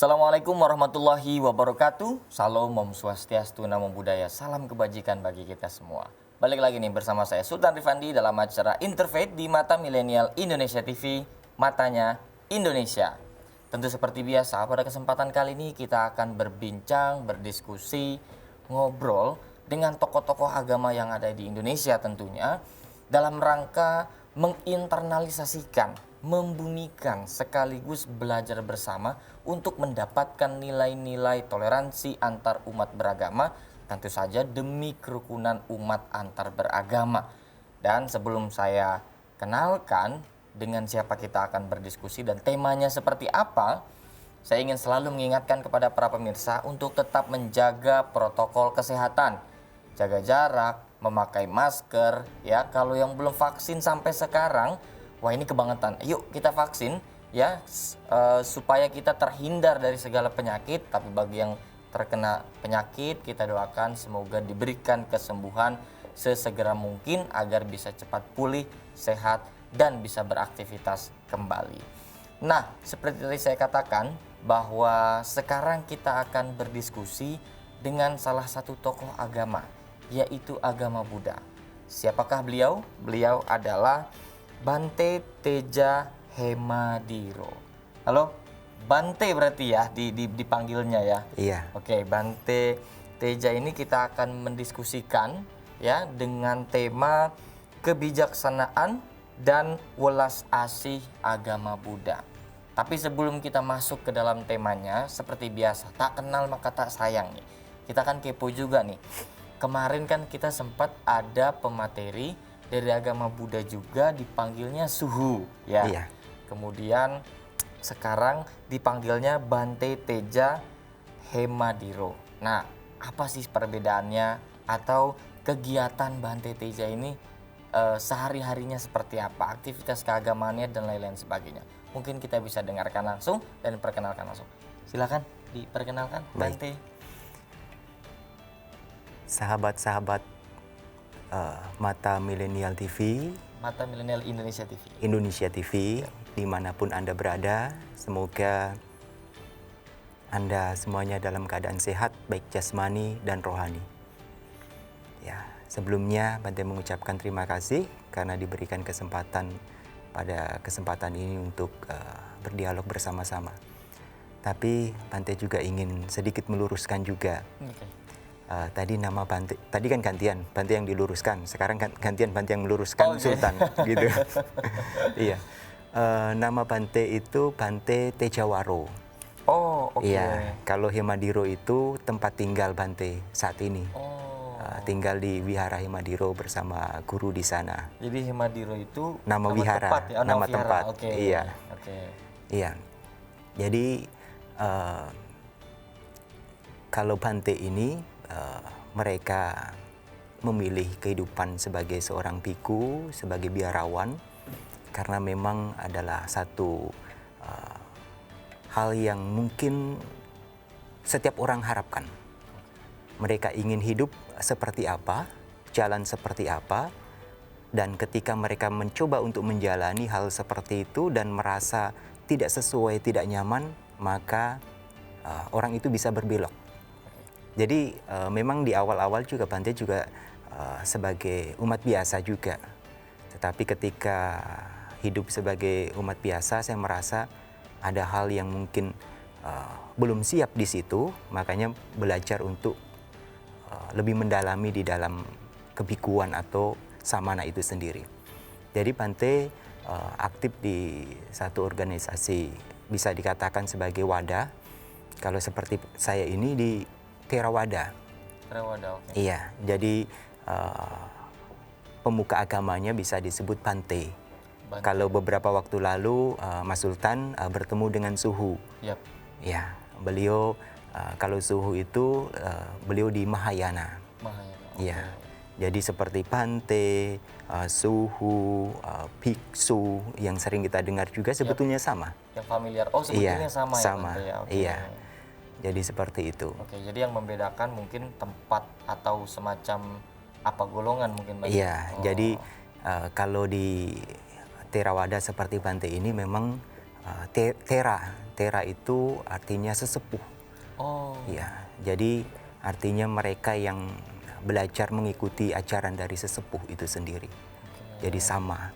Assalamualaikum warahmatullahi wabarakatuh. Salam, Om Swastiastu, Namo Buddhaya. Salam kebajikan bagi kita semua. Balik lagi nih bersama saya Sultan Rifandi dalam acara Interfaith di Mata Milenial Indonesia TV, Matanya Indonesia. Tentu seperti biasa, pada kesempatan kali ini kita akan berbincang, berdiskusi, ngobrol dengan tokoh-tokoh agama yang ada di Indonesia tentunya dalam rangka menginternalisasikan, membumikan sekaligus belajar bersama untuk mendapatkan nilai-nilai toleransi antar umat beragama, tentu saja demi kerukunan umat antar beragama. Dan sebelum saya kenalkan dengan siapa kita akan berdiskusi dan temanya seperti apa, saya ingin selalu mengingatkan kepada para pemirsa untuk tetap menjaga protokol kesehatan, jaga jarak, memakai masker, ya. Kalau yang belum vaksin sampai sekarang, wah ini kebangetan. Yuk kita vaksin, ya, supaya kita terhindar dari segala penyakit. Tapi bagi yang terkena penyakit, kita doakan semoga diberikan kesembuhan sesegera mungkin agar bisa cepat pulih, sehat, dan bisa beraktivitas kembali. Nah, seperti tadi saya katakan bahwa sekarang kita akan berdiskusi dengan salah satu tokoh agama, yaitu agama Buddha. Siapakah beliau? Beliau adalah Bante Teja Hemadiro. Halo, Bante berarti ya dipanggilnya ya? Iya. Oke, Bante Teja ini kita akan mendiskusikan ya dengan tema kebijaksanaan dan welas asih agama Buddha. Tapi sebelum kita masuk ke dalam temanya, seperti biasa, tak kenal maka tak sayang nih. Kita kan kepo juga nih. Kemarin kan kita sempat ada pemateri dari agama Buddha juga dipanggilnya Suhu, ya. Iya. Kemudian sekarang dipanggilnya Bante Teja Hemadiro. Nah, apa sih perbedaannya atau kegiatan Bante Teja ini sehari-harinya seperti apa, aktivitas keagamaannya dan lain-lain sebagainya. Mungkin kita bisa dengarkan langsung dan perkenalkan langsung. Silakan diperkenalkan, Bante. Sahabat-sahabat Mata Milenial TV, Mata Milenial Indonesia TV. Dimanapun Anda berada, semoga Anda semuanya dalam keadaan sehat, baik jasmani dan rohani. Ya, sebelumnya Bante mengucapkan terima kasih karena diberikan kesempatan pada kesempatan ini untuk berdialog bersama-sama. Tapi Bante juga ingin sedikit meluruskan juga. Tadi nama Bante, tadi kan gantian Bante yang diluruskan, sekarang gantian Bante yang meluruskan. Sultan gitu. Iya. Nama Bante itu Bante Tejawaro. Oh, oke. Iya, kalau Hemadiro itu tempat tinggal Bante saat ini. Tinggal di Wihara Hemadiro bersama guru di sana. Jadi Hemadiro itu nama wihara, tempat, ya? nama vihara. tempat. Okay. Iya. Okay. Iya. Jadi kalau Bante ini mereka memilih kehidupan sebagai seorang biku, sebagai biarawan, karena memang adalah satu hal yang mungkin setiap orang harapkan. Mereka ingin hidup seperti apa, jalan seperti apa, dan ketika mereka mencoba untuk menjalani hal seperti itu dan merasa tidak sesuai, tidak nyaman, maka orang itu bisa berbelok. Jadi memang di awal-awal juga Bante juga sebagai umat biasa juga. Tetapi ketika hidup sebagai umat biasa, saya merasa ada hal yang mungkin belum siap di situ, makanya belajar untuk lebih mendalami di dalam kebikuan atau samana itu sendiri. Jadi Bante aktif di satu organisasi, bisa dikatakan sebagai wadah. Kalau seperti saya ini di Theravada. Oke. Iya, jadi pemuka agamanya bisa disebut Bante. Kalau beberapa waktu lalu Mas Sultan bertemu dengan Suhu. Yep. Ya, beliau kalau Suhu itu beliau di Mahayana. Iya. Jadi seperti Bante, Suhu, Biksu yang sering kita dengar juga sebetulnya sama. Yang familiar. Oh, sebetulnya sama ya, sama. Bante, ya? Okay. Iya. Jadi seperti itu. Oke, jadi yang membedakan mungkin tempat atau semacam apa golongan mungkin Bante? Iya, jadi kalau di Theravada seperti Bante ini memang Tera itu artinya sesepuh. Oh. Ya, jadi artinya mereka yang belajar mengikuti ajaran dari sesepuh itu sendiri. Jadi sama.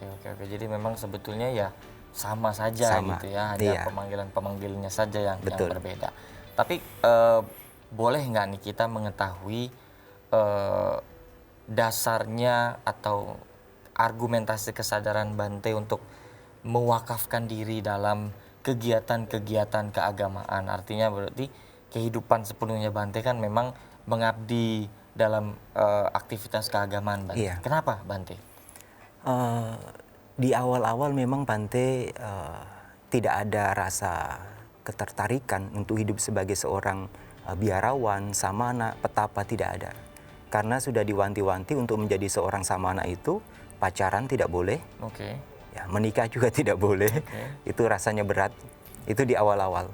Oke. Jadi memang sebetulnya ya sama saja Sama, gitu ya, hanya iya. pemanggilannya saja yang Betul. berbeda. Tapi boleh nggak nih kita mengetahui dasarnya atau argumentasi kesadaran Bante untuk mewakafkan diri dalam kegiatan-kegiatan keagamaan? Artinya berarti kehidupan sepenuhnya Bante kan memang mengabdi dalam aktivitas keagamaan Bante. Iya. Kenapa Bante? Di awal-awal memang Bante tidak ada rasa ketertarikan untuk hidup sebagai seorang biarawan, samana, petapa, tidak ada. Karena sudah diwanti-wanti untuk menjadi seorang samana itu pacaran tidak boleh, Oke. ya, menikah juga tidak boleh. Itu rasanya berat. Itu di awal-awal.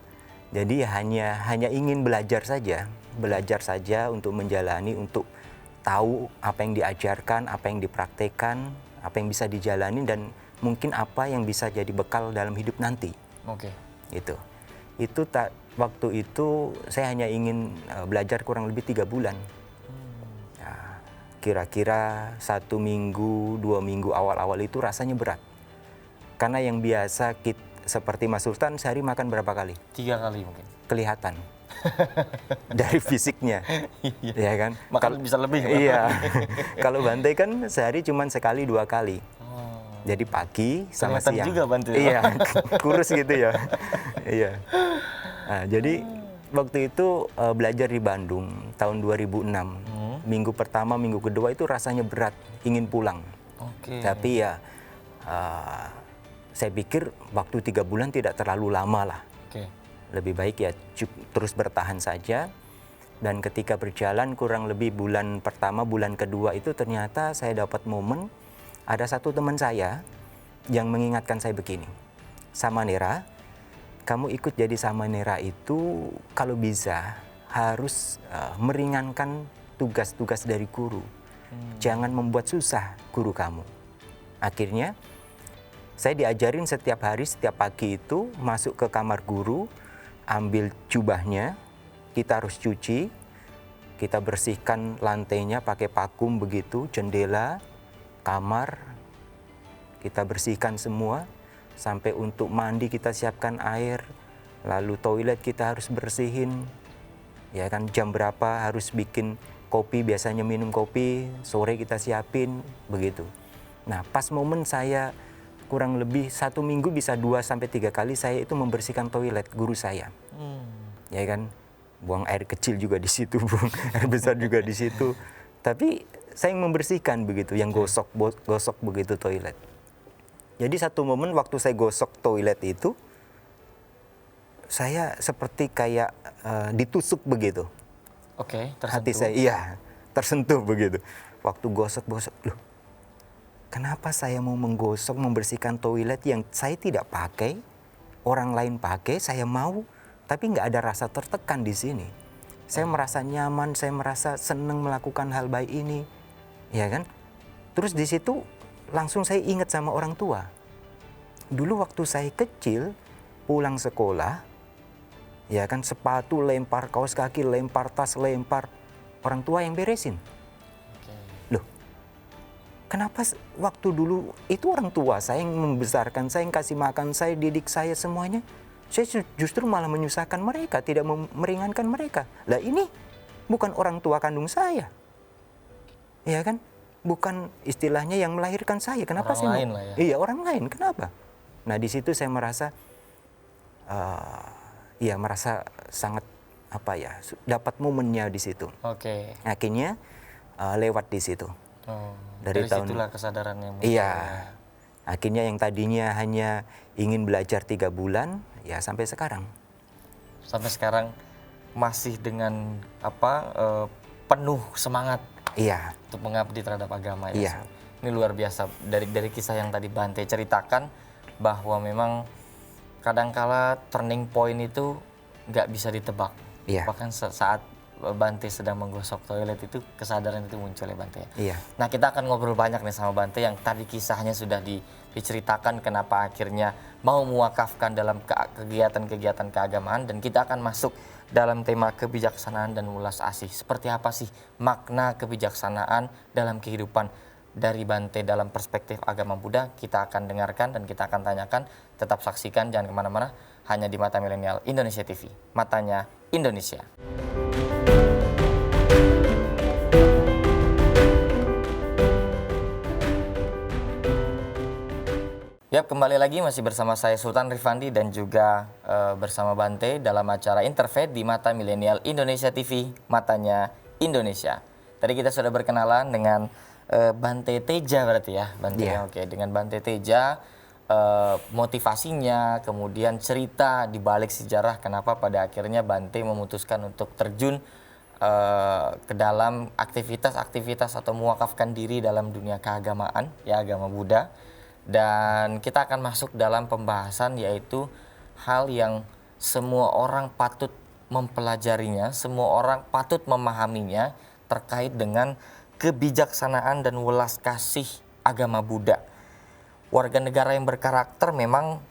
Jadi hanya ingin belajar saja untuk menjalani, untuk tahu apa yang diajarkan, apa yang dipraktekkan, apa yang bisa dijalani, dan mungkin apa yang bisa jadi bekal dalam hidup nanti. Oke. Waktu itu saya hanya ingin belajar kurang lebih 3 bulan. Nah, kira-kira 1 minggu, 2 minggu awal-awal itu rasanya berat. Karena yang biasa seperti Mas Sultan sehari makan berapa kali? 3 kali mungkin. Kelihatan dari fisiknya, ya kan? Makan bisa lebih. Iya. Kalau Bante kan sehari cuma sekali 2 kali. Jadi pagi sama Kelihatan siang. juga Bante. Iya, kurus gitu ya. Iya. Nah, jadi waktu itu belajar di Bandung tahun 2006. Minggu pertama, minggu kedua itu rasanya berat, ingin pulang. Oke. Tapi ya saya pikir waktu 3 bulan tidak terlalu lama lah. Oke. Lebih baik ya terus bertahan saja. Dan ketika berjalan kurang lebih bulan pertama, bulan kedua itu ternyata saya dapat momen, ada satu teman saya yang mengingatkan saya begini, Samanera, kamu ikut jadi Samanera itu kalau bisa harus meringankan tugas-tugas dari guru. Jangan membuat susah guru kamu. Akhirnya saya diajarin setiap hari, setiap pagi itu masuk ke kamar guru, ambil jubahnya, kita harus cuci, kita bersihkan lantainya pakai vakum begitu, jendela, kamar, kita bersihkan semua. Sampai untuk mandi kita siapkan air, lalu toilet kita harus bersihin, ya kan, jam berapa harus bikin kopi, biasanya minum kopi, sore kita siapin, begitu. Nah, pas momen saya kurang lebih 1 minggu bisa 2-3 kali saya itu membersihkan toilet guru saya, ya kan, buang air kecil juga di situ, buang air besar juga di situ, tapi saya yang membersihkan begitu, yang gosok begitu toilet. Jadi satu momen waktu saya gosok toilet itu, saya seperti kayak ditusuk begitu. Oke, Hati tersentuh. saya, iya, tersentuh begitu. Waktu gosok, loh, kenapa saya mau menggosok, membersihkan toilet yang saya tidak pakai, orang lain pakai, saya mau, tapi nggak ada rasa tertekan di sini. Saya merasa nyaman, saya merasa senang melakukan hal baik ini, ya kan? Terus di situ langsung saya ingat sama orang tua. Dulu waktu saya kecil, pulang sekolah, ya kan, sepatu lempar, kaos kaki lempar, tas lempar, orang tua yang beresin. Loh, kenapa waktu dulu itu orang tua saya yang membesarkan saya, yang kasih makan saya, didik saya semuanya, saya justru malah menyusahkan mereka, tidak meringankan mereka. Lah ini bukan orang tua kandung saya, ya kan? Bukan istilahnya yang melahirkan saya. Kenapa Orang saya lain lah ya. Iya, orang lain. Kenapa? Nah, di situ saya merasa merasa sangat dapat momennya di situ. Oke. Akhirnya lewat di situ. Oh, Dari dari situlah kesadarannya muncul. Iya. Akhirnya yang tadinya hanya ingin belajar 3 bulan, ya sampai sekarang. Sampai sekarang masih dengan penuh semangat. Iya. Untuk mengabdi terhadap agama ya. Iya. Ini luar biasa, dari kisah yang tadi Bante ceritakan, bahwa memang kadangkala turning point itu nggak bisa ditebak. Iya. Bahkan saat Bante sedang menggosok toilet itu kesadaran itu muncul ya Bante ya. Iya. Nah kita akan ngobrol banyak nih sama Bante yang tadi kisahnya sudah diceritakan kenapa akhirnya mau mewakafkan dalam kegiatan-kegiatan keagamaan, dan kita akan masuk dalam tema kebijaksanaan dan ulas asih. Seperti apa sih makna kebijaksanaan dalam kehidupan dari Bante dalam perspektif agama Buddha? Kita akan dengarkan dan kita akan tanyakan. Tetap saksikan, jangan kemana-mana, hanya di Mata Milenial Indonesia TV, matanya Indonesia. Yap, kembali lagi masih bersama saya Sultan Rifandi dan juga bersama Bante dalam acara Interfaith di Mata Milenial Indonesia TV, matanya Indonesia. Tadi kita sudah berkenalan dengan Bante Teja berarti ya, Bante. Yeah. Oke, dengan Bante Teja, motivasinya, kemudian cerita di balik sejarah kenapa pada akhirnya Bante memutuskan untuk terjun ke dalam aktivitas-aktivitas atau mewakafkan diri dalam dunia keagamaan, ya agama Buddha. Dan kita akan masuk dalam pembahasan yaitu hal yang semua orang patut mempelajarinya, semua orang patut memahaminya terkait dengan kebijaksanaan dan welas kasih agama Buddha. Warga negara yang berkarakter memang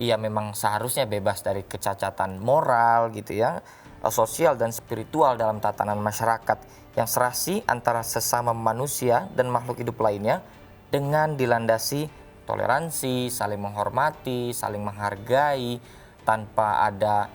memang seharusnya bebas dari kecacatan moral gitu ya, sosial dan spiritual dalam tatanan masyarakat yang serasi antara sesama manusia dan makhluk hidup lainnya, dengan dilandasi toleransi, saling menghormati, saling menghargai, tanpa ada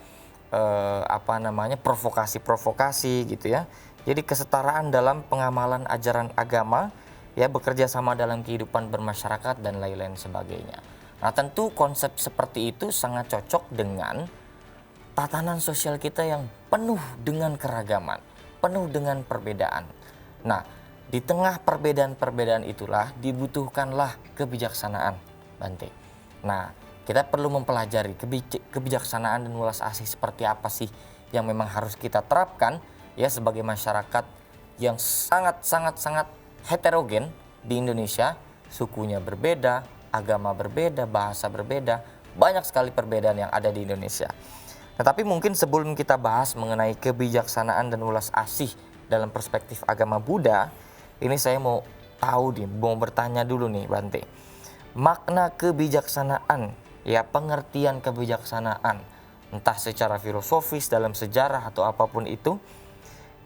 provokasi-provokasi gitu ya. Jadi kesetaraan dalam pengamalan ajaran agama, ya, bekerja sama dalam kehidupan bermasyarakat dan lain-lain sebagainya. Nah, tentu konsep seperti itu sangat cocok dengan tatanan sosial kita yang penuh dengan keragaman, penuh dengan perbedaan. Nah, di tengah perbedaan-perbedaan itulah dibutuhkanlah kebijaksanaan, Bante. Nah, kita perlu mempelajari kebijaksanaan dan welas asih seperti apa sih yang memang harus kita terapkan ya sebagai masyarakat yang sangat heterogen di Indonesia. Sukunya berbeda, agama berbeda, bahasa berbeda, banyak sekali perbedaan yang ada di Indonesia. Tetapi mungkin sebelum kita bahas mengenai kebijaksanaan dan welas asih dalam perspektif agama Buddha, ini saya mau bertanya dulu nih Bante. Makna kebijaksanaan, ya pengertian kebijaksanaan, entah secara filosofis dalam sejarah atau apapun itu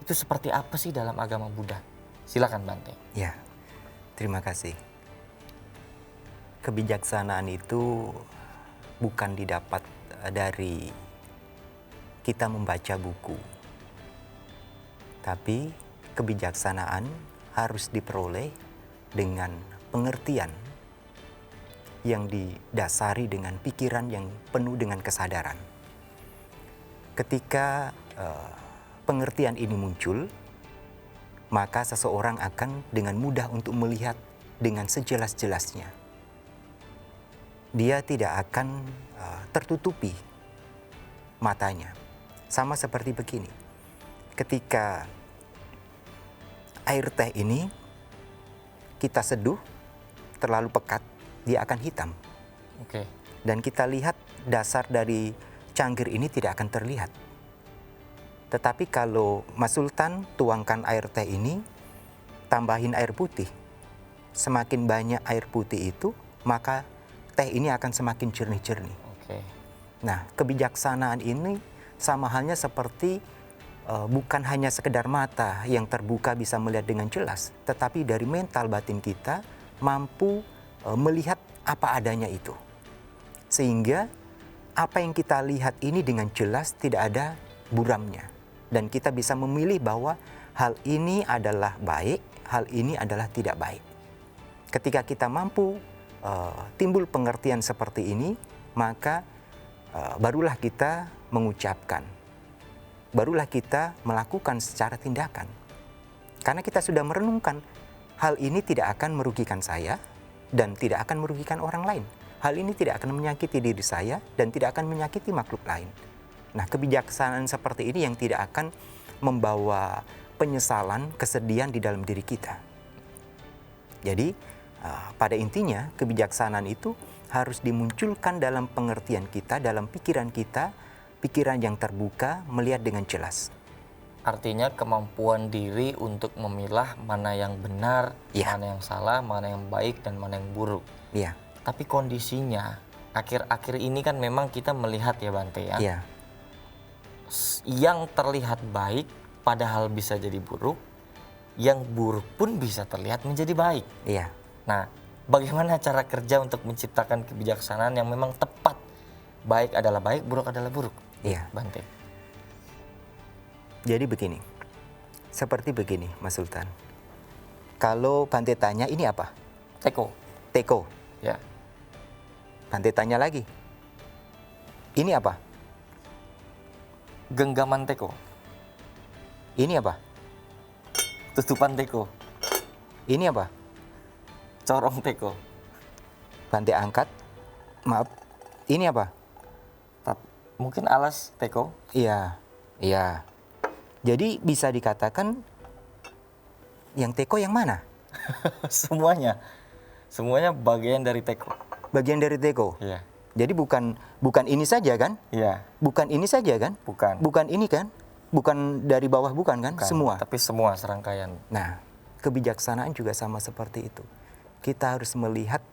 seperti apa sih dalam agama Buddha? Silakan Bante. Ya, terima kasih. Kebijaksanaan itu bukan didapat dari kita membaca buku, tapi kebijaksanaan harus diperoleh dengan pengertian yang didasari dengan pikiran yang penuh dengan kesadaran. Ketika pengertian ini muncul, maka seseorang akan dengan mudah untuk melihat dengan sejelas-jelasnya. Dia tidak akan tertutupi matanya. Sama seperti begini, ketika air teh ini kita seduh terlalu pekat, dia akan hitam. Oke. Dan kita lihat dasar dari cangkir ini tidak akan terlihat. Tetapi kalau Mas Sultan tuangkan air teh ini, tambahin air putih, semakin banyak air putih itu, maka teh ini akan semakin jernih-jernih. Oke. Nah, kebijaksanaan ini sama halnya seperti bukan hanya sekedar mata yang terbuka bisa melihat dengan jelas, tetapi dari mental batin kita mampu melihat apa adanya itu. Sehingga apa yang kita lihat ini dengan jelas tidak ada buramnya. Dan kita bisa memilih bahwa hal ini adalah baik, hal ini adalah tidak baik. Ketika kita mampu timbul pengertian seperti ini, maka barulah kita mengucapkan, barulah kita melakukan secara tindakan. Karena kita sudah merenungkan, hal ini tidak akan merugikan saya dan tidak akan merugikan orang lain. Hal ini tidak akan menyakiti diri saya dan tidak akan menyakiti makhluk lain. Nah, kebijaksanaan seperti ini yang tidak akan membawa penyesalan, kesedihan di dalam diri kita. Jadi, pada intinya kebijaksanaan itu harus dimunculkan dalam pengertian kita, dalam pikiran kita, pikiran yang terbuka, melihat dengan jelas. Artinya kemampuan diri untuk memilah mana yang benar, Iya. mana yang salah, mana yang baik, dan mana yang buruk. Iya, Tapi kondisinya, akhir-akhir ini kan memang kita melihat ya Bante ya, iya, yang terlihat baik padahal bisa jadi buruk, yang buruk pun bisa terlihat menjadi baik. iya. Nah, bagaimana cara kerja untuk menciptakan kebijaksanaan yang memang tepat? Baik adalah baik, buruk adalah buruk. Iya. Bante. Jadi begini, seperti begini Mas Sultan. Kalau Bante tanya ini apa? Teko. Teko. Ya. Bante tanya lagi, ini apa? Genggaman teko. Ini apa? Tutupan teko. Ini apa? Corong teko. Bante angkat, maaf, ini apa? Mungkin alas teko. Iya, iya. Jadi bisa dikatakan yang teko yang mana? Semuanya. Semuanya bagian dari teko. Bagian dari teko. Iya. Jadi bukan ini saja kan? Iya. Bukan ini saja kan? Bukan. Bukan ini kan? Bukan dari bawah bukan kan? Bukan, Semua. Tapi semua serangkaian. Nah, kebijaksanaan juga sama seperti itu. Kita harus melihat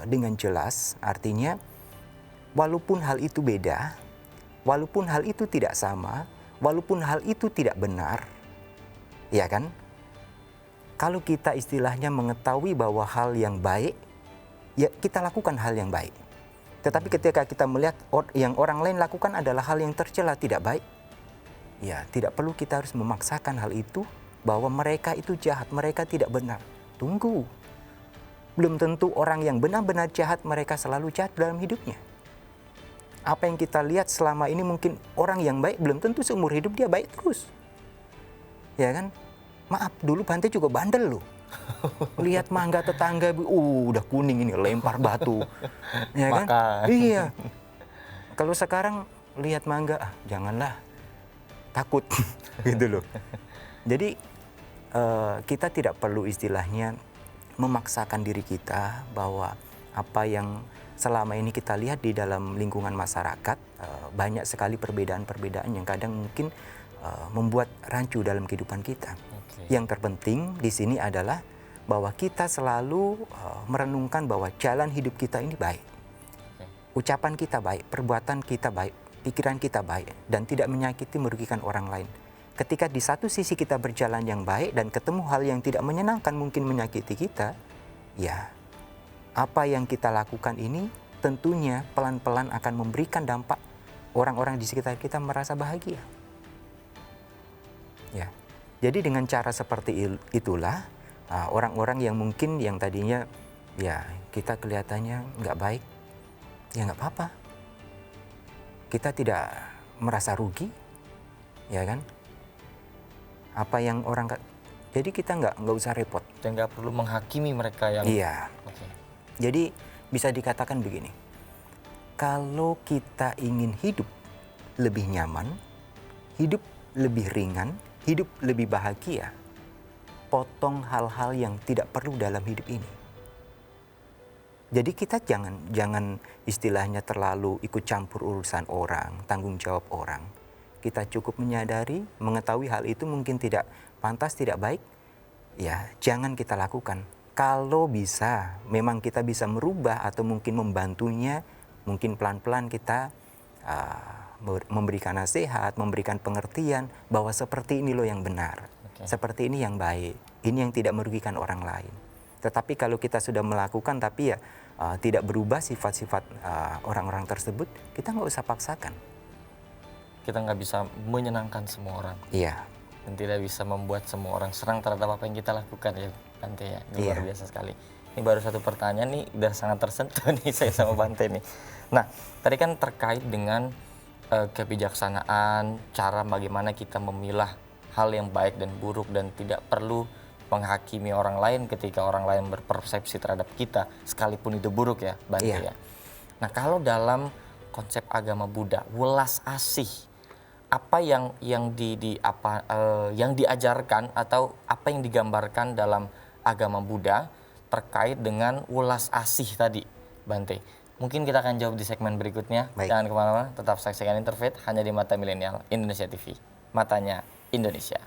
dengan jelas, artinya walaupun hal itu beda, walaupun hal itu tidak sama, walaupun hal itu tidak benar, ya kan? Kalau kita istilahnya mengetahui bahwa hal yang baik, ya kita lakukan hal yang baik. Tetapi ketika kita melihat yang orang lain lakukan adalah hal yang tercela, tidak baik, ya tidak perlu kita harus memaksakan hal itu bahwa mereka itu jahat, mereka tidak benar. Tunggu. Belum tentu orang yang benar-benar jahat mereka selalu jahat dalam hidupnya. Apa yang kita lihat selama ini mungkin orang yang baik belum tentu seumur hidup dia baik terus. Ya kan? Maaf, dulu Bante juga bandel loh. Lihat mangga tetangga, udah kuning ini, lempar batu. Ya kan? Makan. Iya. Kalau sekarang lihat mangga, janganlah. Takut. Gitu loh. Jadi kita tidak perlu istilahnya memaksakan diri kita bahwa apa yang selama ini kita lihat di dalam lingkungan masyarakat, banyak sekali perbedaan-perbedaan yang kadang mungkin membuat rancu dalam kehidupan kita. Oke. Yang terpenting di sini adalah bahwa kita selalu merenungkan bahwa jalan hidup kita ini baik. Ucapan kita baik, perbuatan kita baik, pikiran kita baik, dan tidak menyakiti merugikan orang lain. Ketika di satu sisi kita berjalan yang baik dan ketemu hal yang tidak menyenangkan mungkin menyakiti kita, ya apa yang kita lakukan ini tentunya pelan-pelan akan memberikan dampak orang-orang di sekitar kita merasa bahagia. Ya, jadi dengan cara seperti itulah orang-orang yang mungkin yang tadinya ya kita kelihatannya nggak baik, ya nggak apa-apa. Kita tidak merasa rugi, ya kan? Apa yang orang jadi kita nggak usah repot. Dan nggak perlu menghakimi mereka yang. Iya. Oke. Jadi bisa dikatakan begini, kalau kita ingin hidup lebih nyaman, hidup lebih ringan, hidup lebih bahagia, potong hal-hal yang tidak perlu dalam hidup ini. Jadi kita jangan istilahnya terlalu ikut campur urusan orang, tanggung jawab orang. Kita cukup menyadari, mengetahui hal itu mungkin tidak pantas, tidak baik, ya jangan kita lakukan. Kalau bisa, memang kita bisa merubah atau mungkin membantunya, mungkin pelan-pelan kita memberikan nasihat, memberikan pengertian bahwa seperti ini loh yang benar, seperti ini yang baik, ini yang tidak merugikan orang lain. Tetapi kalau kita sudah melakukan tapi ya tidak berubah sifat-sifat orang-orang tersebut, kita nggak usah paksakan. Kita nggak bisa menyenangkan semua orang. Iya. Dan tidak bisa membuat semua orang senang terhadap apa yang kita lakukan ya Bante ya. Ini luar biasa sekali. Ini baru satu pertanyaan nih udah sangat tersentuh nih saya sama Bante nih. Nah tadi kan terkait dengan kebijaksanaan, cara bagaimana kita memilah hal yang baik dan buruk dan tidak perlu menghakimi orang lain ketika orang lain berpersepsi terhadap kita sekalipun itu buruk ya Bante ya. Nah kalau dalam konsep agama Buddha, welas asih, apa yang diajarkan atau apa yang digambarkan dalam agama Buddha terkait dengan welas asih tadi, Bante? Mungkin kita akan jawab di segmen berikutnya. Baik. Jangan kemana-mana, tetap saksikan Interfaith hanya di Mata Milenial Indonesia TV. Matanya Indonesia.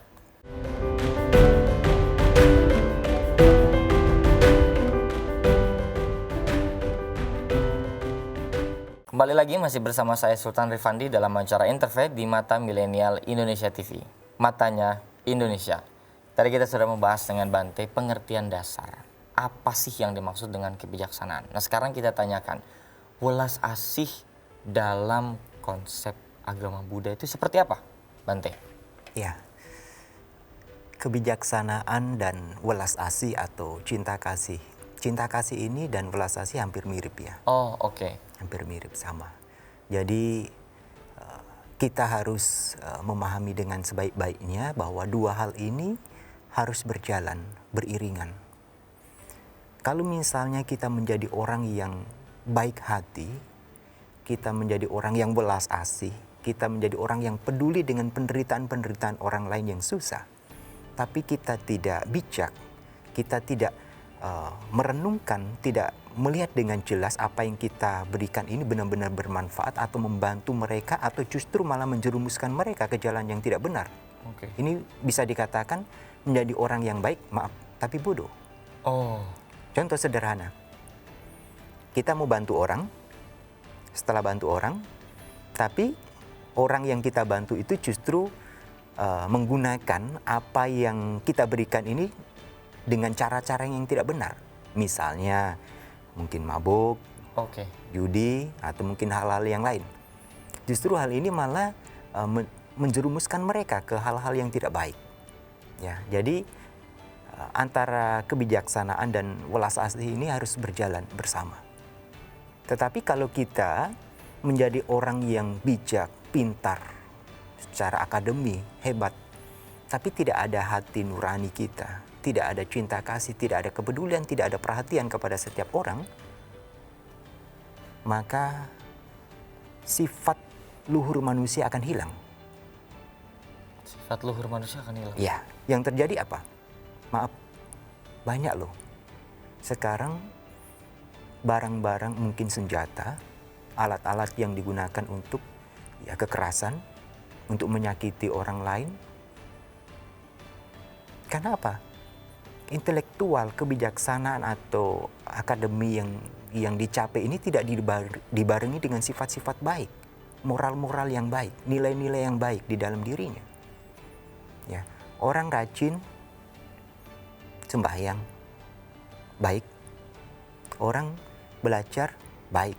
Kembali lagi masih bersama saya Sultan Rifandi dalam acara Interfaith di Mata Milenial Indonesia TV. Matanya Indonesia. Tadi kita sudah membahas dengan Bante pengertian dasar. Apa sih yang dimaksud dengan kebijaksanaan? Nah sekarang kita tanyakan, welas asih dalam konsep agama Buddha itu seperti apa, Bante? Ya, kebijaksanaan dan welas asih atau cinta kasih. Cinta kasih ini dan welas asih hampir mirip ya. Oh, oke. Hampir mirip sama. Jadi kita harus memahami dengan sebaik-baiknya bahwa dua hal ini harus berjalan beriringan. Kalau misalnya kita menjadi orang yang baik hati, kita menjadi orang yang welas asih, kita menjadi orang yang peduli dengan penderitaan-penderitaan orang lain yang susah, tapi kita tidak bijak, kita tidak merenungkan, tidak melihat dengan jelas apa yang kita berikan ini benar-benar bermanfaat atau membantu mereka atau justru malah menjerumuskan mereka ke jalan yang tidak benar. Oke. Ini bisa dikatakan menjadi orang yang baik, maaf, tapi bodoh. Oh, Contoh sederhana, kita mau bantu orang, setelah bantu orang, tapi orang yang kita bantu itu justru menggunakan apa yang kita berikan ini dengan cara-cara yang tidak benar. Misalnya mungkin mabuk, oke. judi, atau mungkin hal-hal yang lain. Justru hal ini malah menjerumuskan mereka ke hal-hal yang tidak baik. Ya, jadi antara kebijaksanaan dan welas asih ini harus berjalan bersama. Tetapi kalau kita menjadi orang yang bijak, pintar, secara akademi, hebat, tapi tidak ada hati nurani kita, tidak ada cinta kasih, tidak ada kepedulian, tidak ada perhatian kepada setiap orang, maka sifat luhur manusia akan hilang. Sifat luhur manusia akan hilang. Ya, yang terjadi apa? Maaf, banyak loh. Sekarang barang-barang mungkin senjata, alat-alat yang digunakan untuk kekerasan, untuk menyakiti orang lain. Karena apa? Intelektual, kebijaksanaan atau akademi yang dicapai ini tidak dibarengi dengan sifat-sifat baik, moral-moral yang baik, nilai-nilai yang baik di dalam dirinya. Ya, orang rajin sembahyang baik, orang belajar baik.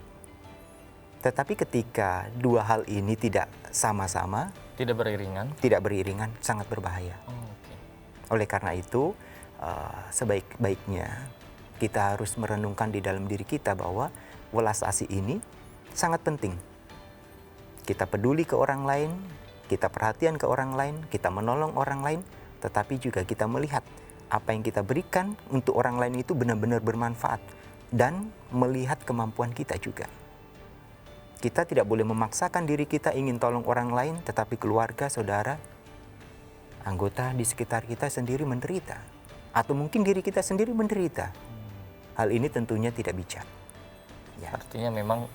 Tetapi ketika dua hal ini tidak sama-sama, Tidak beriringan. sangat berbahaya. Oh, oke. Oleh karena itu, sebaik-baiknya kita harus merenungkan di dalam diri kita bahwa welas asih ini sangat penting. Kita peduli ke orang lain, kita perhatian ke orang lain, kita menolong orang lain, tetapi juga kita melihat apa yang kita berikan untuk orang lain itu benar-benar bermanfaat dan melihat kemampuan kita juga. Kita tidak boleh memaksakan diri kita ingin tolong orang lain, tetapi keluarga, saudara, anggota di sekitar kita sendiri menderita. Atau mungkin diri kita sendiri menderita. Hal ini tentunya tidak bijak. Ya. Artinya memang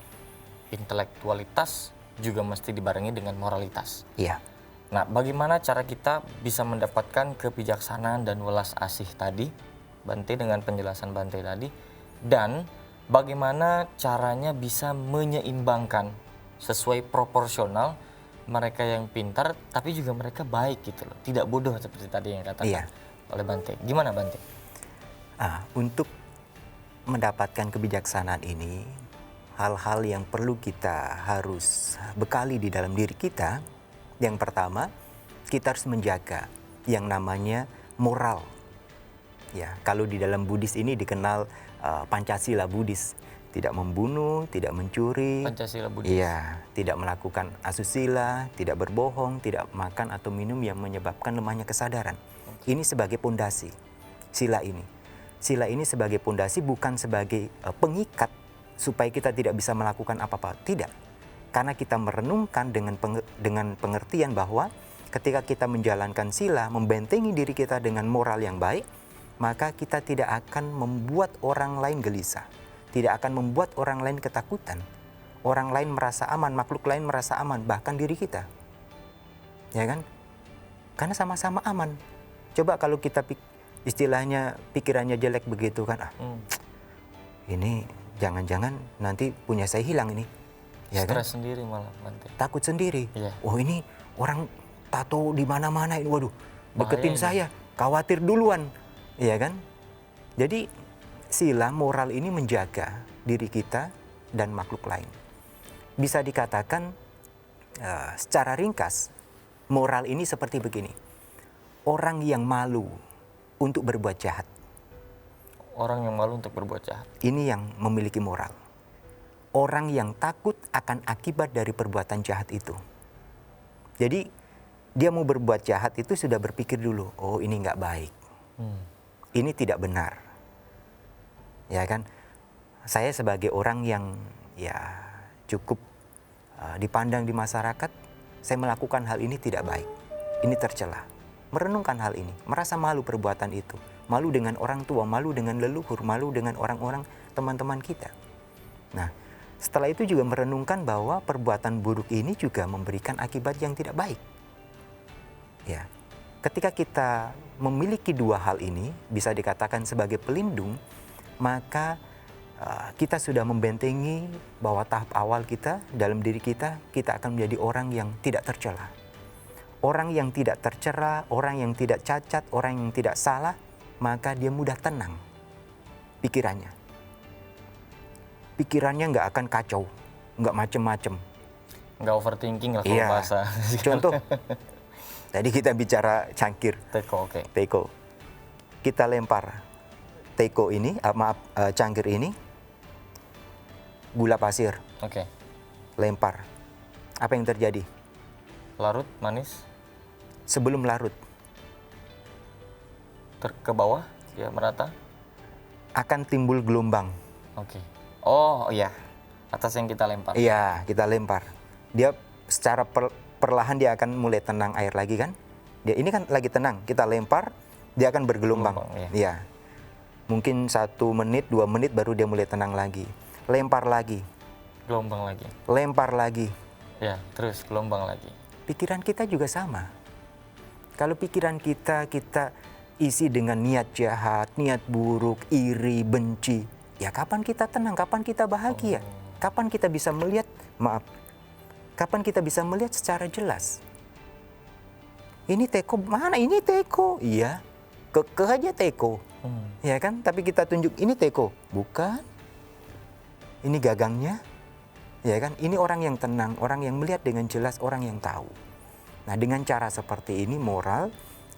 intelektualitas juga mesti dibarengi dengan moralitas. Iya. Nah, bagaimana cara kita bisa mendapatkan kebijaksanaan dan welas asih tadi, Bante, dengan penjelasan Bante tadi, dan bagaimana caranya bisa menyeimbangkan sesuai proporsional mereka yang pintar, tapi juga mereka baik gitu loh, tidak bodoh seperti tadi yang katakan Iya. oleh Bante. Gimana Bante? Untuk mendapatkan kebijaksanaan ini, hal-hal yang perlu kita harus bekali di dalam diri kita. Yang pertama, kita harus menjaga yang namanya moral. Ya, kalau di dalam Buddhis ini dikenal Pancasila Buddhis, tidak membunuh, tidak mencuri, Pancasila Buddhis. iya, tidak melakukan asusila, tidak berbohong, tidak makan atau minum yang menyebabkan lemahnya kesadaran. Ini sebagai pondasi sila ini. Sila ini sebagai pondasi, bukan sebagai pengikat supaya kita tidak bisa melakukan apa-apa. Tidak. Karena kita merenungkan dengan pengertian bahwa ketika kita menjalankan sila, membentengi diri kita dengan moral yang baik, maka kita tidak akan membuat orang lain gelisah. Tidak akan membuat orang lain ketakutan. Orang lain merasa aman, makhluk lain merasa aman, bahkan diri kita. Ya kan? Karena sama-sama aman. Coba kalau kita istilahnya pikirannya jelek begitu kan, ini jangan-jangan nanti punya saya hilang ini. Ya kan? Stres sendiri malah Bante. Takut sendiri. Iya. Oh ini orang tato di mana-mana ini, waduh, deketin Bahaya saya, khawatir duluan. Iya kan? Jadi sila moral ini menjaga diri kita dan makhluk lain. Bisa dikatakan secara ringkas, moral ini seperti begini. Orang yang malu untuk berbuat jahat, Orang yang malu untuk berbuat jahat. ini yang memiliki moral. Orang yang takut akan akibat dari perbuatan jahat itu. Jadi dia mau berbuat jahat itu sudah berpikir dulu, oh ini nggak baik, ini tidak benar. Ya kan? Saya sebagai orang yang ya cukup dipandang di masyarakat, saya melakukan hal ini tidak baik, ini tercela. Merenungkan hal ini, merasa malu perbuatan itu. Malu dengan orang tua, malu dengan leluhur, malu dengan orang-orang teman-teman kita. Nah, setelah itu juga merenungkan bahwa perbuatan buruk ini juga memberikan akibat yang tidak baik. Ya, ketika kita memiliki dua hal ini, bisa dikatakan sebagai pelindung, maka kita sudah membentengi bahwa tahap awal kita, dalam diri kita akan menjadi orang yang tidak tercela. Orang yang tidak tercela, orang yang tidak cacat, orang yang tidak salah, maka dia mudah tenang pikirannya. Pikirannya nggak akan kacau, nggak macem-macem. Nggak overthinking lah kalau Iya. bahasa. Contoh, tadi kita bicara cangkir, Teko, oke. teko. Kita lempar teko ini, cangkir ini, gula pasir, Oke. lempar. Apa yang terjadi? Larut, manis, Sebelum larut, ke bawah, ya merata. akan timbul gelombang. Oke. Oh iya, atas yang kita lempar. Iya, kita lempar. Dia secara perlahan dia akan mulai tenang air lagi kan? Dia ini kan lagi tenang, kita lempar, dia akan bergelombang. Gelombang, Iya. Mungkin 1 menit, 2 menit baru dia mulai tenang lagi. Lempar lagi, Gelombang lagi. lempar lagi. Ya, terus gelombang lagi. Pikiran kita juga sama. Kalau pikiran kita isi dengan niat jahat, niat buruk, iri, benci, ya kapan kita tenang, kapan kita bahagia? Kapan kita bisa melihat, kapan kita bisa melihat secara jelas? Ini teko mana? Ini teko. Iya, kekeh aja teko. Ya kan? Tapi kita tunjuk ini teko. Bukan. Ini gagangnya. Ya kan? Ini orang yang tenang, orang yang melihat dengan jelas, orang yang tahu. Nah, dengan cara seperti ini moral,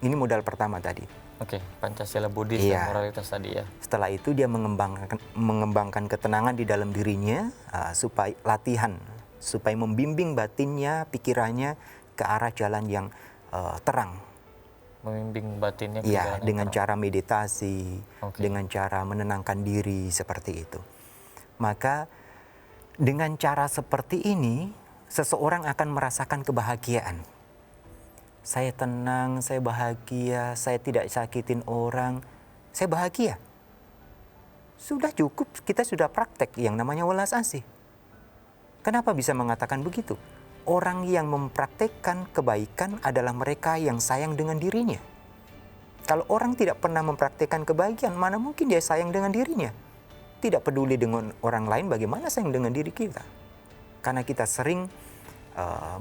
ini modal pertama tadi. Oke, Pancasila Buddhis Iya. dan moralitas tadi ya. Setelah itu dia mengembangkan ketenangan di dalam dirinya, supaya latihan, supaya membimbing batinnya, pikirannya ke arah jalan yang terang. Membimbing batinnya ke Iya, jalan yang dengan terang. cara meditasi, Oke. dengan cara menenangkan diri seperti itu. Maka dengan cara seperti ini, seseorang akan merasakan kebahagiaan. Saya tenang, saya bahagia, saya tidak sakitin orang, saya bahagia. Sudah cukup, kita sudah praktek yang namanya welas asih. Kenapa bisa mengatakan begitu? Orang yang mempraktekkan kebaikan adalah mereka yang sayang dengan dirinya. Kalau orang tidak pernah mempraktekkan kebaikan, mana mungkin dia sayang dengan dirinya? Tidak peduli dengan orang lain, bagaimana sayang dengan diri kita? Karena kita sering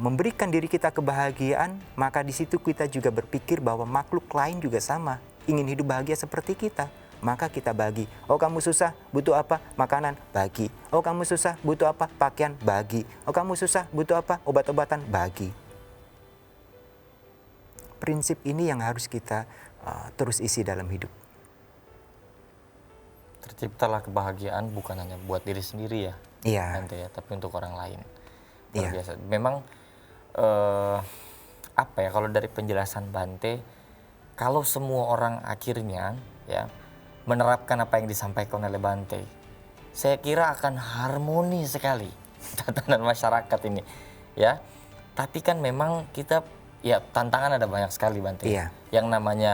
memberikan diri kita kebahagiaan, maka di situ kita juga berpikir bahwa makhluk lain juga sama, ingin hidup bahagia seperti kita. Maka kita bagi. Oh kamu susah, butuh apa? Makanan, bagi. Oh kamu susah, butuh apa? Pakaian, bagi. Oh kamu susah, butuh apa? Obat-obatan, bagi. Prinsip ini yang harus kita terus isi dalam hidup. Terciptalah kebahagiaan bukan hanya buat diri sendiri ya, Iya. Bante ya, tapi untuk orang lain. Iya. Luar biasa. Memang apa ya, kalau dari penjelasan Bante, kalau semua orang akhirnya ya menerapkan apa yang disampaikan oleh Bante, saya kira akan harmoni sekali tatanan masyarakat ini ya. Tapi kan memang kita ya tantangan ada banyak sekali Bante. Iya. Yang namanya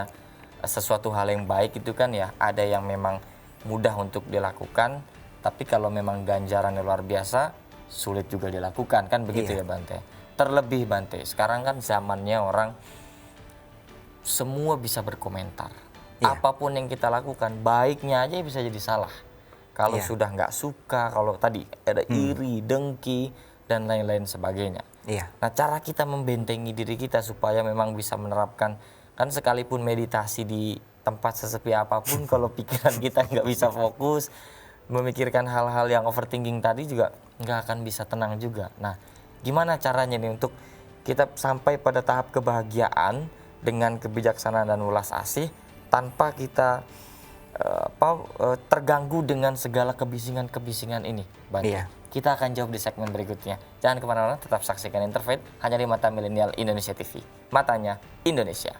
sesuatu hal yang baik itu kan ya ada yang memang mudah untuk dilakukan, tapi kalau memang ganjarannya luar biasa sulit juga dilakukan kan begitu Iya. ya Bante. Terlebih Bante, sekarang kan zamannya orang semua bisa berkomentar. Iya. Apapun yang kita lakukan, baiknya aja bisa jadi salah. Kalau Iya. sudah nggak suka, kalau tadi ada iri, dengki, dan lain-lain sebagainya. Iya. Nah, cara kita membentengi diri kita supaya memang bisa menerapkan, kan sekalipun meditasi di tempat sesepi apapun, kalau pikiran kita nggak bisa fokus, memikirkan hal-hal yang overthinking tadi juga nggak akan bisa tenang juga. Nah, gimana caranya nih untuk kita sampai pada tahap kebahagiaan dengan kebijaksanaan dan welas asih tanpa kita terganggu dengan segala kebisingan-kebisingan ini, Bante? Iya. Kita akan jawab di segmen berikutnya. Jangan kemana-mana, tetap saksikan Interfaith hanya di Mata Milenial Indonesia TV. Matanya Indonesia.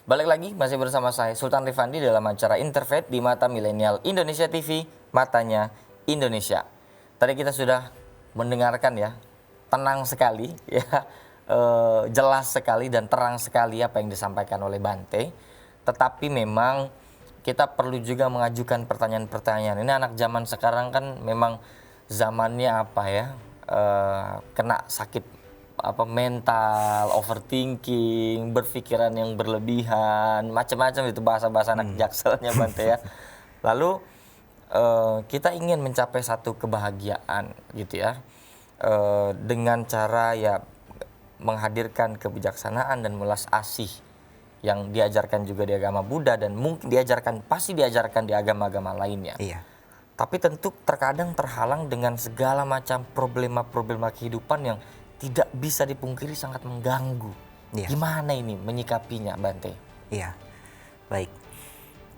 Balik lagi, masih bersama saya Sultan Rifandi dalam acara Interfaith di Mata Milenial Indonesia TV, Matanya Indonesia. Tadi kita sudah mendengarkan ya, tenang sekali ya, jelas sekali dan terang sekali apa yang disampaikan oleh Bante. Tetapi memang kita perlu juga mengajukan pertanyaan-pertanyaan. Ini anak zaman sekarang kan memang zamannya apa ya, kena sakit mental, overthinking, berpikiran yang berlebihan, macam-macam itu bahasa-bahasa anak jakselnya, Bante ya. Lalu kita ingin mencapai satu kebahagiaan gitu ya, dengan cara ya menghadirkan kebijaksanaan dan welas asih yang diajarkan juga di agama Buddha dan mungkin pasti diajarkan di agama-agama lainnya. Iya. Tapi tentu terkadang terhalang dengan segala macam problema-problema kehidupan yang tidak bisa dipungkiri sangat mengganggu. Iya. Gimana ini menyikapinya, Bante? Iya. Baik.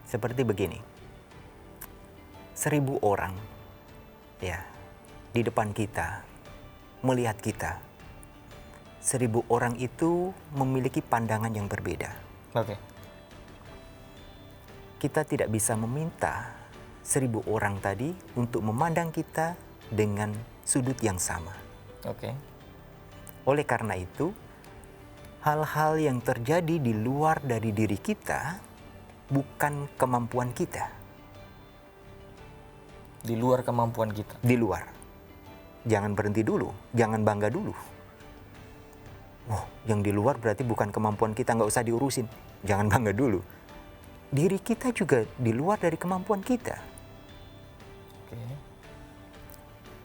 Seperti begini. 1000 orang ya di depan kita melihat kita. 1000 orang itu memiliki pandangan yang berbeda. Oke. Kita tidak bisa meminta 1000 orang tadi untuk memandang kita dengan sudut yang sama. Oke. Oleh karena itu, hal-hal yang terjadi di luar dari diri kita bukan kemampuan kita. Di luar kemampuan kita. Di luar. Jangan berhenti dulu, jangan bangga dulu. Oh, yang di luar berarti bukan kemampuan kita, nggak usah diurusin. Jangan bangga dulu. Diri kita juga di luar dari kemampuan kita. Oke.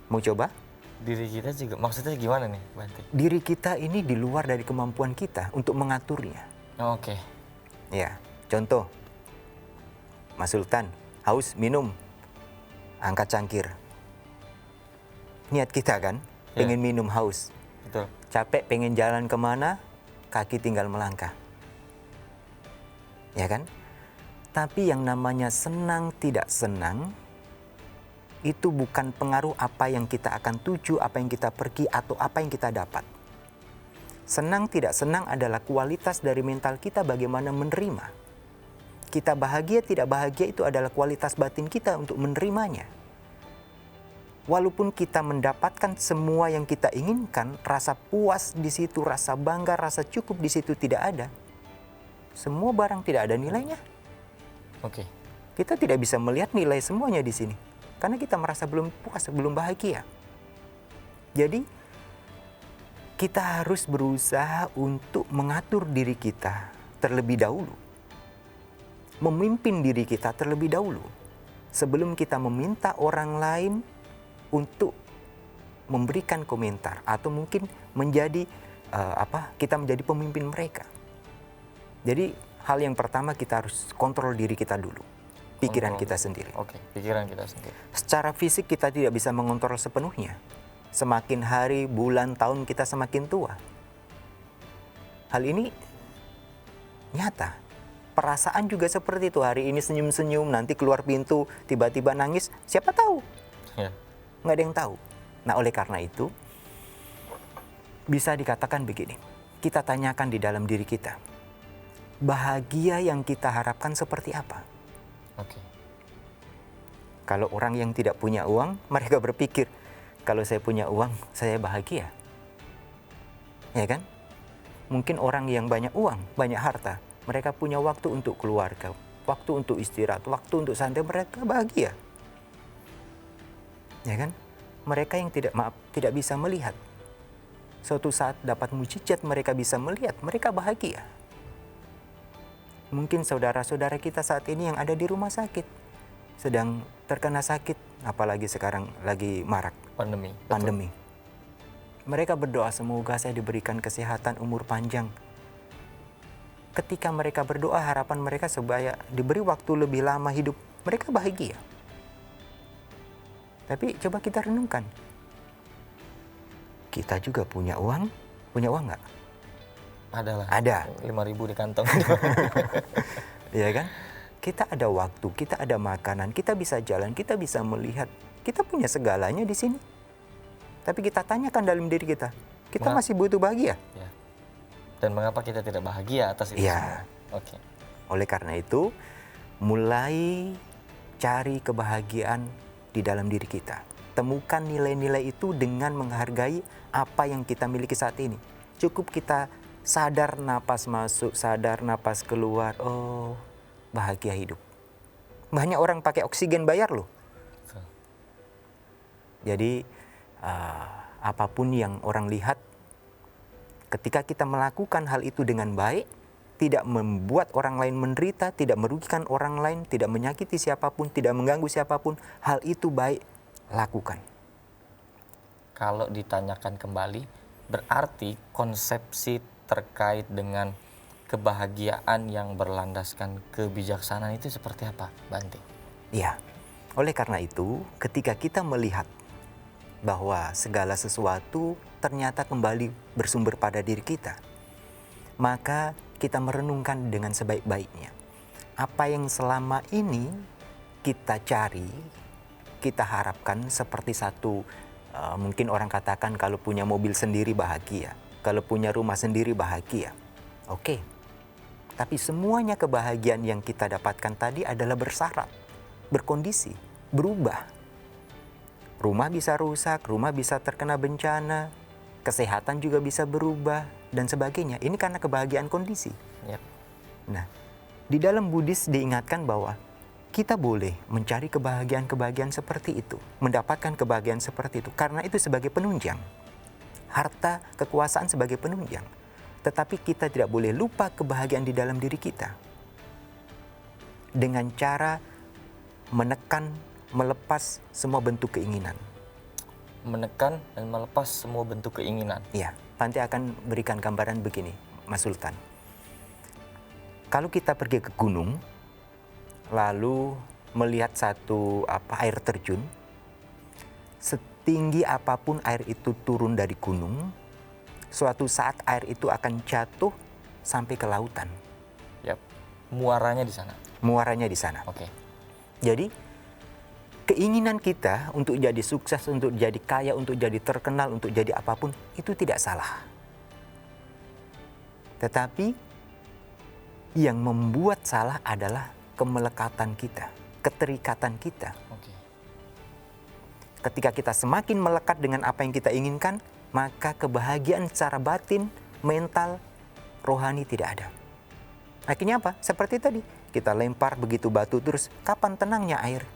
Mau coba? Diri kita juga, maksudnya gimana nih, Bante? Diri kita ini di luar dari kemampuan kita untuk mengaturnya. Oke. Ya, contoh. Mas Sultan, haus, minum. Angkat cangkir. Niat kita kan, Ya. pengen minum, haus. Betul. Capek, pengen jalan kemana, kaki tinggal melangkah. Ya kan? Tapi yang namanya senang tidak senang, itu bukan pengaruh apa yang kita akan tuju, apa yang kita pergi, atau apa yang kita dapat. Senang tidak senang adalah kualitas dari mental kita bagaimana menerima. Kita bahagia tidak bahagia itu adalah kualitas batin kita untuk menerimanya. Walaupun kita mendapatkan semua yang kita inginkan, rasa puas di situ, rasa bangga, rasa cukup di situ tidak ada. Semua barang tidak ada nilainya. Oke. Kita tidak bisa melihat nilai semuanya di sini. Karena kita merasa belum puas, belum bahagia. Jadi, kita harus berusaha untuk mengatur diri kita terlebih dahulu. Memimpin diri kita terlebih dahulu. Sebelum kita meminta orang lain untuk memberikan komentar. Atau mungkin menjadi, kita menjadi pemimpin mereka. Jadi, hal yang pertama kita harus kontrol diri kita dulu. Pikiran kita sendiri. Oke, pikiran kita sendiri. Secara fisik kita tidak bisa mengontrol sepenuhnya. Semakin hari, bulan, tahun kita semakin tua. Hal ini nyata. Perasaan juga seperti itu. Hari ini senyum-senyum, nanti keluar pintu, tiba-tiba nangis. Siapa tahu? Ya. Nggak ada yang tahu. Nah, oleh karena itu, bisa dikatakan begini. Kita tanyakan di dalam diri kita. Bahagia yang kita harapkan seperti apa? Oke. Kalau orang yang tidak punya uang, mereka berpikir, kalau saya punya uang, saya bahagia. Ya kan? Mungkin orang yang banyak uang, banyak harta, mereka punya waktu untuk keluarga, waktu untuk istirahat, waktu untuk santai, mereka bahagia. ya kan? Mereka yang tidak bisa melihat. Suatu saat dapat mujizat mereka bisa melihat, mereka bahagia. Mungkin saudara-saudara kita saat ini yang ada di rumah sakit sedang terkena sakit, apalagi sekarang lagi marak Pandemi. pandemi. Mereka berdoa semoga saya diberikan kesehatan, umur panjang. Ketika mereka berdoa, harapan mereka supaya diberi waktu lebih lama hidup, mereka bahagia. Tapi coba kita renungkan, kita juga punya uang nggak? Adalah. Ada. 5.000 di kantong. Ya kan? Kita ada waktu, kita ada makanan, kita bisa jalan, kita bisa melihat. Kita punya segalanya di sini. Tapi kita tanyakan dalam diri kita masih butuh bahagia? Ya. Dan mengapa kita tidak bahagia atas itu Ya. semua? Oke. Oleh karena itu, mulai cari kebahagiaan di dalam diri kita. Temukan nilai-nilai itu dengan menghargai apa yang kita miliki saat ini. Cukup kita sadar napas masuk, sadar napas keluar. Oh, bahagia hidup. Banyak orang pakai oksigen bayar loh. Betul. Jadi apapun yang orang lihat, ketika kita melakukan hal itu dengan baik, tidak membuat orang lain menderita, tidak merugikan orang lain, tidak menyakiti siapapun, tidak mengganggu siapapun, hal itu baik, lakukan. Kalau ditanyakan kembali, berarti konsepsi terkait dengan kebahagiaan yang berlandaskan kebijaksanaan itu seperti apa, Bante? Ya, oleh karena itu, ketika kita melihat bahwa segala sesuatu ternyata kembali bersumber pada diri kita, maka kita merenungkan dengan sebaik-baiknya. Apa yang selama ini kita cari, kita harapkan seperti satu, mungkin orang katakan kalau punya mobil sendiri bahagia, kalau punya rumah sendiri bahagia. Oke, tapi semuanya kebahagiaan yang kita dapatkan tadi adalah bersyarat, berkondisi, berubah. Rumah bisa rusak, rumah bisa terkena bencana, kesehatan juga bisa berubah, dan sebagainya. Ini karena kebahagiaan kondisi. Yep. Nah, di dalam Buddhis diingatkan bahwa kita boleh mencari kebahagiaan-kebahagiaan seperti itu, mendapatkan kebahagiaan seperti itu, karena itu sebagai penunjang. Harta, kekuasaan sebagai penunjang. Tetapi kita tidak boleh lupa kebahagiaan di dalam diri kita. Dengan cara menekan, melepas semua bentuk keinginan. Menekan dan melepas semua bentuk keinginan. Ya, Bante akan berikan gambaran begini, Mas Sultan. Kalau kita pergi ke gunung, lalu melihat satu air terjun, setinggi apapun air itu turun dari gunung, suatu saat air itu akan jatuh sampai ke lautan. Yap. Muaranya di sana. Muaranya di sana. Oke. Jadi, keinginan kita untuk jadi sukses, untuk jadi kaya, untuk jadi terkenal, untuk jadi apapun, itu tidak salah. Tetapi, yang membuat salah adalah kemelekatan kita, keterikatan kita. Oke. Ketika kita semakin melekat dengan apa yang kita inginkan, maka kebahagiaan secara batin, mental, rohani tidak ada. Akhirnya apa? Seperti tadi, kita lempar begitu batu terus, kapan tenangnya air?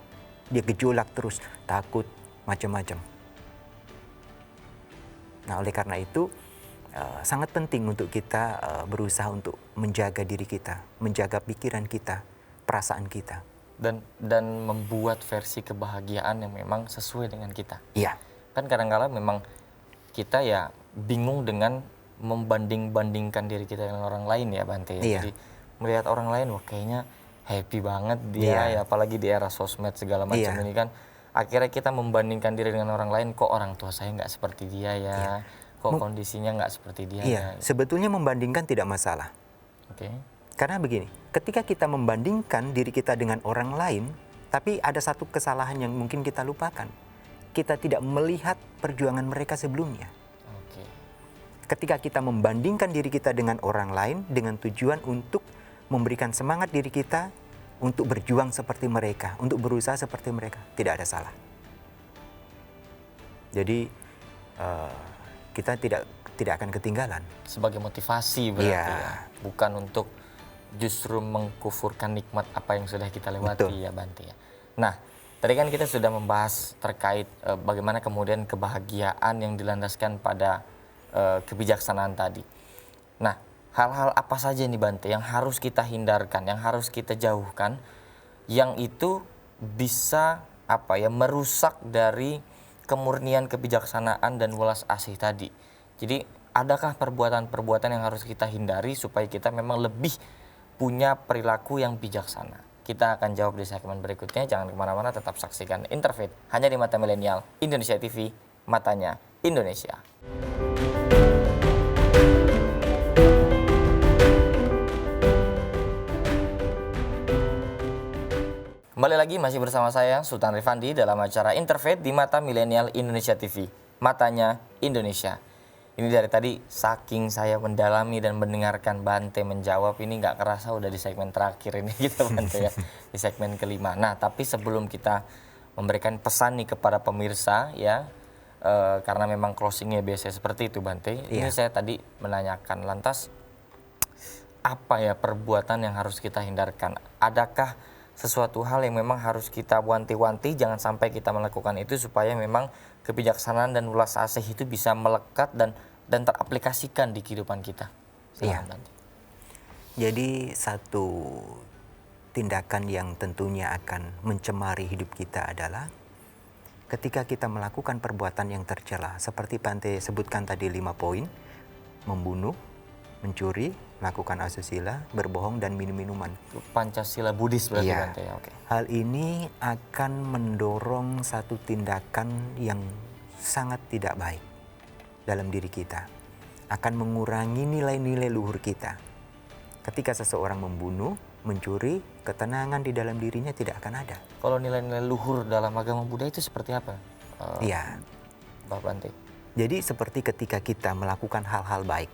Dia gejolak terus, takut, macam-macam. Nah, oleh karena itu, sangat penting untuk kita berusaha untuk menjaga diri kita, menjaga pikiran kita, perasaan kita. Dan membuat versi kebahagiaan yang memang sesuai dengan kita. Iya. Kan kadang-kadang memang kita ya bingung dengan membanding-bandingkan diri kita dengan orang lain ya, Bante. Iya. Jadi melihat orang lain, wah kayaknya happy banget dia, ya apalagi di era sosmed segala macam ini kan. Akhirnya kita membandingkan diri dengan orang lain, kok orang tua saya nggak seperti dia ya, kok kondisinya nggak seperti dia ya. Sebetulnya membandingkan tidak masalah. Oke. Karena begini, ketika kita membandingkan diri kita dengan orang lain, tapi ada satu kesalahan yang mungkin kita lupakan. Kita tidak melihat perjuangan mereka sebelumnya. Oke. Ketika kita membandingkan diri kita dengan orang lain dengan tujuan untuk memberikan semangat diri kita untuk berjuang seperti mereka, untuk berusaha seperti mereka, tidak ada salah. Jadi kita tidak akan ketinggalan. Sebagai motivasi berarti ya, bukan untuk justru mengkufurkan nikmat apa yang sudah kita lewati. Betul. Ya Bante ya. Nah, Tadi kan kita sudah membahas terkait bagaimana kemudian kebahagiaan yang dilandaskan pada kebijaksanaan tadi. Nah, hal-hal apa saja nih Bante yang harus kita hindarkan, yang harus kita jauhkan, yang itu bisa merusak dari kemurnian kebijaksanaan dan welas asih tadi. Jadi, adakah perbuatan-perbuatan yang harus kita hindari supaya kita memang lebih punya perilaku yang bijaksana? Kita akan jawab di segmen berikutnya. Jangan kemana-mana, tetap saksikan Interfaith hanya di Mata Milenial Indonesia TV, matanya Indonesia. Kembali lagi masih bersama saya Sultan Rifandi dalam acara Interfaith di Mata Milenial Indonesia TV, matanya Indonesia. Ini dari tadi saking saya mendalami dan mendengarkan Bante menjawab, ini nggak kerasa udah di segmen terakhir ini kita Bante ya, di segmen kelima. Nah, tapi sebelum kita memberikan pesan nih kepada pemirsa ya, karena memang closingnya biasanya seperti itu Bante. Ini saya tadi menanyakan, lantas apa ya perbuatan yang harus kita hindarkan? Adakah sesuatu hal yang memang harus kita wanti-wanti jangan sampai kita melakukan itu supaya memang kebijaksanaan dan ulas asih itu bisa melekat dan teraplikasikan di kehidupan kita? Iya. Jadi satu tindakan yang tentunya akan mencemari hidup kita adalah ketika kita melakukan perbuatan yang tercela. Seperti Bante sebutkan tadi 5 poin, membunuh, mencuri, melakukan asusila, berbohong, dan minum minuman. Pancasila Buddhis berarti Iya. Bante ya, oke. Hal ini akan mendorong satu tindakan yang sangat tidak baik dalam diri kita. Akan mengurangi nilai-nilai luhur kita. Ketika seseorang membunuh, mencuri, ketenangan di dalam dirinya tidak akan ada. Kalau nilai-nilai luhur dalam agama Buddha itu seperti apa? Iya. Pak Bante. Jadi seperti ketika kita melakukan hal-hal baik,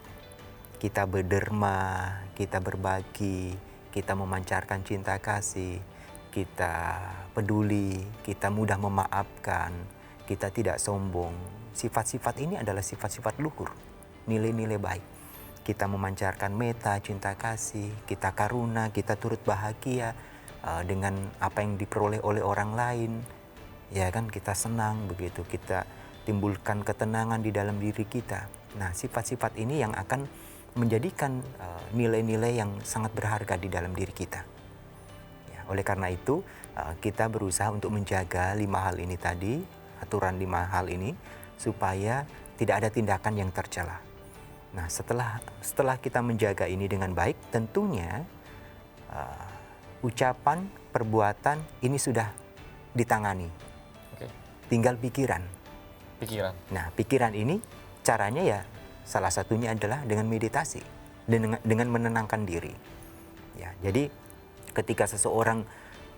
kita berderma, kita berbagi, kita memancarkan cinta kasih, kita peduli, kita mudah memaafkan, kita tidak sombong. Sifat-sifat ini adalah sifat-sifat luhur, nilai-nilai baik. Kita memancarkan meta, cinta kasih, kita karuna, kita turut bahagia dengan apa yang diperoleh oleh orang lain. Ya kan, kita senang begitu, kita timbulkan ketenangan di dalam diri kita. Nah, sifat-sifat ini yang akan menjadikan nilai-nilai yang sangat berharga di dalam diri kita. Ya, oleh karena itu kita berusaha untuk menjaga 5 hal ini tadi, aturan 5 hal ini, supaya tidak ada tindakan yang tercela. Nah, setelah kita menjaga ini dengan baik, tentunya ucapan, perbuatan ini sudah ditangani. Oke. Tinggal pikiran. Nah, pikiran ini caranya ya salah satunya adalah dengan meditasi dan dengan menenangkan diri. Ya, jadi ketika seseorang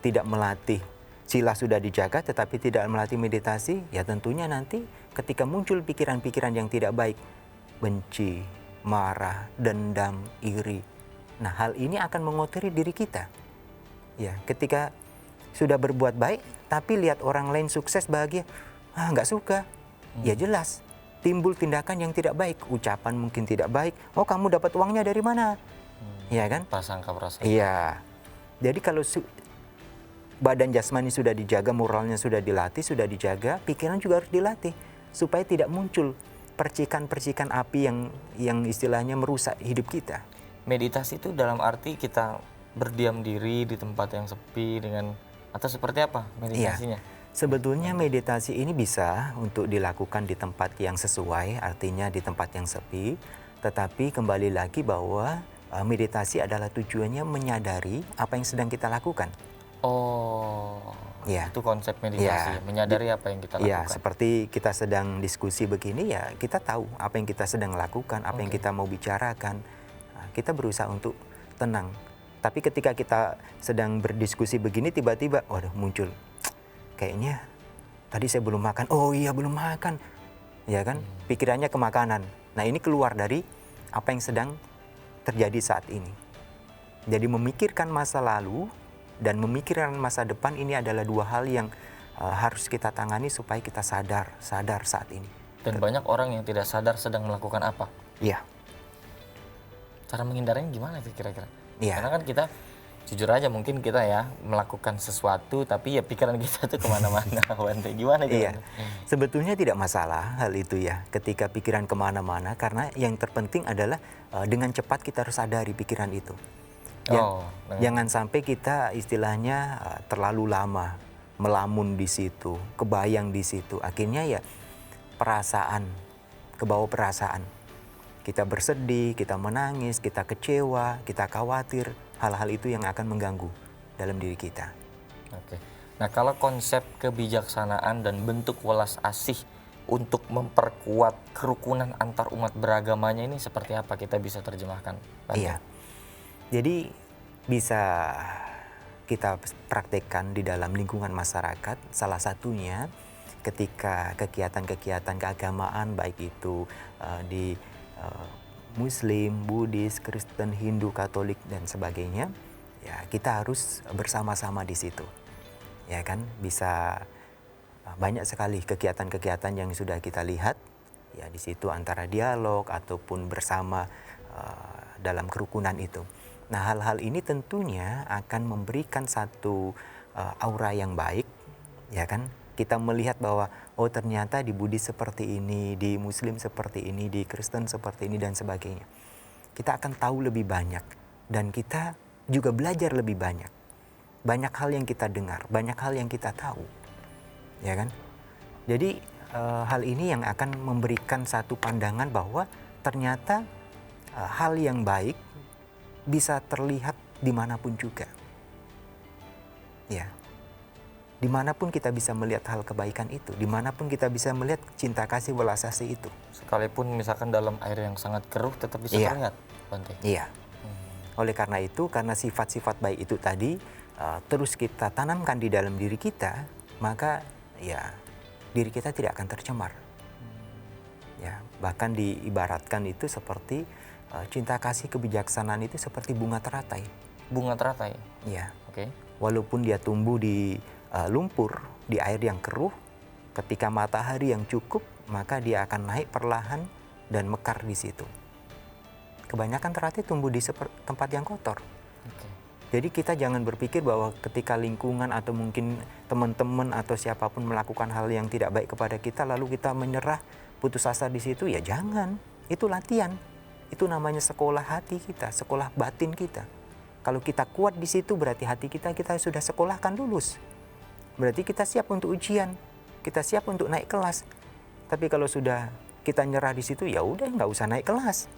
tidak melatih sila sudah dijaga tetapi tidak melatih meditasi, ya tentunya nanti ketika muncul pikiran-pikiran yang tidak baik, benci, marah, dendam, iri. Nah, hal ini akan mengotori diri kita. Ya, ketika sudah berbuat baik tapi lihat orang lain sukses bahagia, nggak suka. Ya jelas timbul tindakan yang tidak baik, ucapan mungkin tidak baik. Oh, kamu dapat uangnya dari mana? Ya kan? Prasangka. Iya. Jadi kalau badan jasmani sudah dijaga, moralnya sudah dilatih, sudah dijaga, pikiran juga harus dilatih supaya tidak muncul percikan-percikan api yang istilahnya merusak hidup kita. Meditasi itu dalam arti kita berdiam diri di tempat yang sepi atau seperti apa meditasinya? Iya. Sebetulnya meditasi ini bisa untuk dilakukan di tempat yang sesuai, artinya di tempat yang sepi. Tetapi kembali lagi bahwa meditasi adalah tujuannya menyadari apa yang sedang kita lakukan. Oh, ya. Itu konsep meditasi, menyadari apa yang kita lakukan. Ya, seperti kita sedang diskusi begini ya, kita tahu apa yang kita sedang lakukan, apa yang kita mau bicarakan. Nah, kita berusaha untuk tenang. Tapi ketika kita sedang berdiskusi begini, tiba-tiba, waduh muncul. Kayaknya tadi saya belum makan. Oh iya, belum makan. Ya kan? Pikirannya ke makanan. Nah, ini keluar dari apa yang sedang terjadi saat ini. Jadi memikirkan masa lalu dan memikirkan masa depan ini adalah 2 hal yang harus kita tangani supaya kita sadar saat ini. Dan banyak orang yang tidak sadar sedang melakukan apa. Iya. Cara menghindarinya gimana sih kira-kira? Iya. Karena kan kita jujur aja mungkin kita ya melakukan sesuatu tapi ya pikiran kita tuh kemana-mana. Bante, gimana itu? Iya, sebetulnya tidak masalah hal itu ya, ketika pikiran kemana-mana, karena yang terpenting adalah dengan cepat kita harus sadari pikiran itu. Oh, Jangan sampai kita istilahnya terlalu lama melamun di situ, kebayang di situ. Akhirnya ya perasaan, kebawa perasaan. Kita bersedih, kita menangis, kita kecewa, kita khawatir. Hal-hal itu yang akan mengganggu dalam diri kita. oke. Nah, kalau konsep kebijaksanaan dan bentuk welas asih untuk memperkuat kerukunan antar umat beragamanya ini seperti apa kita bisa terjemahkan? Bante? Iya. Jadi bisa kita praktekkan di dalam lingkungan masyarakat, salah satunya ketika kegiatan-kegiatan keagamaan, baik itu di Muslim, Buddhis, Kristen, Hindu, Katolik dan sebagainya, ya kita harus bersama-sama di situ. Ya kan, bisa banyak sekali kegiatan-kegiatan yang sudah kita lihat ya di situ, antara dialog ataupun bersama dalam kerukunan itu. Nah, hal-hal ini tentunya akan memberikan satu aura yang baik, ya kan? Kita melihat bahwa oh ternyata di Buddhis seperti ini, di Muslim seperti ini, di Kristen seperti ini dan sebagainya. Kita akan tahu lebih banyak dan kita juga belajar lebih banyak. Banyak hal yang kita dengar, banyak hal yang kita tahu. Ya kan? Jadi hal ini yang akan memberikan satu pandangan bahwa ternyata hal yang baik bisa terlihat dimanapun juga. Ya. Dimanapun kita bisa melihat hal kebaikan itu, dimanapun kita bisa melihat cinta kasih welas asih itu. Sekalipun misalkan dalam air yang sangat keruh tetap bisa Iya. terlihat, Bante. Iya. Oleh karena itu, karena sifat-sifat baik itu tadi terus kita tanamkan di dalam diri kita, maka ya diri kita tidak akan tercemar. Ya, bahkan diibaratkan itu seperti cinta kasih kebijaksanaan itu seperti bunga teratai. Bunga teratai. Ya. Oke. Walaupun dia tumbuh di lumpur, di air yang keruh, ketika matahari yang cukup, maka dia akan naik perlahan dan mekar di situ. Kebanyakan teratai tumbuh di tempat yang kotor. Oke. Jadi kita jangan berpikir bahwa ketika lingkungan atau mungkin teman-teman atau siapapun melakukan hal yang tidak baik kepada kita, lalu kita menyerah, putus asa di situ, ya jangan. Itu latihan. Itu namanya sekolah hati kita, sekolah batin kita. Kalau kita kuat di situ, berarti hati kita sudah sekolahkan lulus. Berarti kita siap untuk ujian, kita siap untuk naik kelas. Tapi kalau sudah kita nyerah di situ, ya udah nggak usah naik kelas.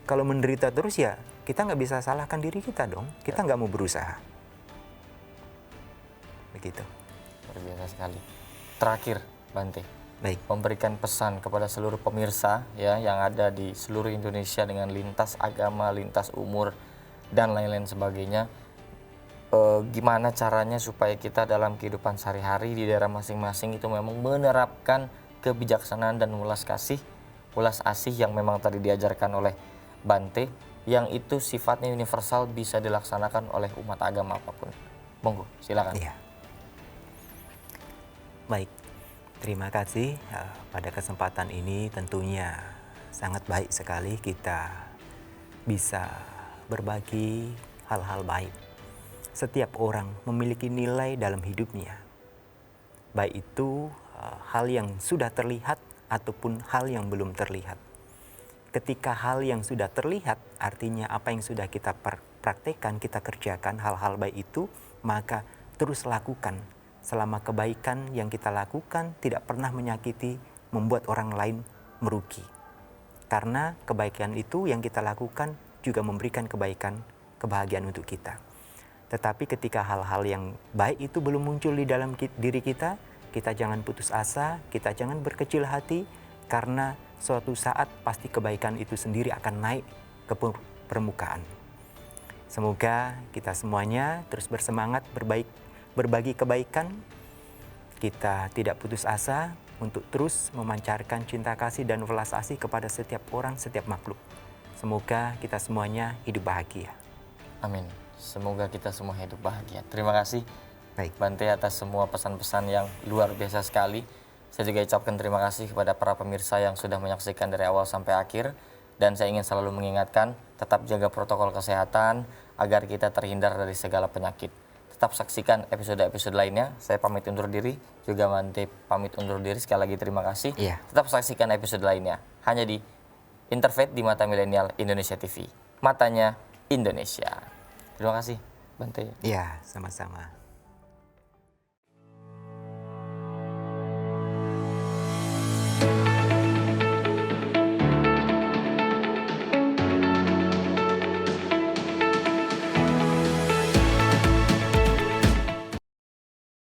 Kalau menderita terus ya kita nggak bisa salahkan diri kita dong. Kita nggak mau berusaha. Begitu. Luar biasa sekali. Terakhir, Bante, Baik. memberikan pesan kepada seluruh pemirsa ya yang ada di seluruh Indonesia dengan lintas agama, lintas umur dan lain-lain sebagainya. Gimana caranya supaya kita dalam kehidupan sehari-hari di daerah masing-masing itu memang menerapkan kebijaksanaan dan welas asih yang memang tadi diajarkan oleh Bante, yang itu sifatnya universal, bisa dilaksanakan oleh umat agama apapun. Monggo, silakan. Iya. Baik, terima kasih pada kesempatan ini. Tentunya sangat baik sekali kita bisa berbagi hal-hal baik. Setiap orang memiliki nilai dalam hidupnya, baik itu hal yang sudah terlihat ataupun hal yang belum terlihat. Ketika hal yang sudah terlihat, artinya apa yang sudah kita praktekkan, kita kerjakan hal-hal baik itu, maka terus lakukan. Selama kebaikan yang kita lakukan tidak pernah menyakiti, membuat orang lain merugi. Karena kebaikan itu yang kita lakukan juga memberikan kebaikan, kebahagiaan untuk kita. Tetapi ketika hal-hal yang baik itu belum muncul di dalam diri kita, kita jangan putus asa, kita jangan berkecil hati, karena suatu saat pasti kebaikan itu sendiri akan naik ke permukaan. Semoga kita semuanya terus bersemangat berbagi kebaikan, kita tidak putus asa untuk terus memancarkan cinta kasih dan welas asih kepada setiap orang, setiap makhluk. Semoga kita semuanya hidup bahagia. Amin. Semoga kita semua hidup bahagia. Terima kasih Baik. Bante atas semua pesan-pesan yang luar biasa sekali. Saya juga ucapkan terima kasih kepada para pemirsa yang sudah menyaksikan dari awal sampai akhir. Dan saya ingin selalu mengingatkan, tetap jaga protokol kesehatan, agar kita terhindar dari segala penyakit. Tetap saksikan episode-episode lainnya. Saya pamit undur diri, juga Mante pamit undur diri. Sekali lagi terima kasih. Iya. Tetap saksikan episode lainnya hanya di Interfaith di Mata Milenial Indonesia TV. Matanya Indonesia. Terima kasih, Bante. Iya, sama-sama.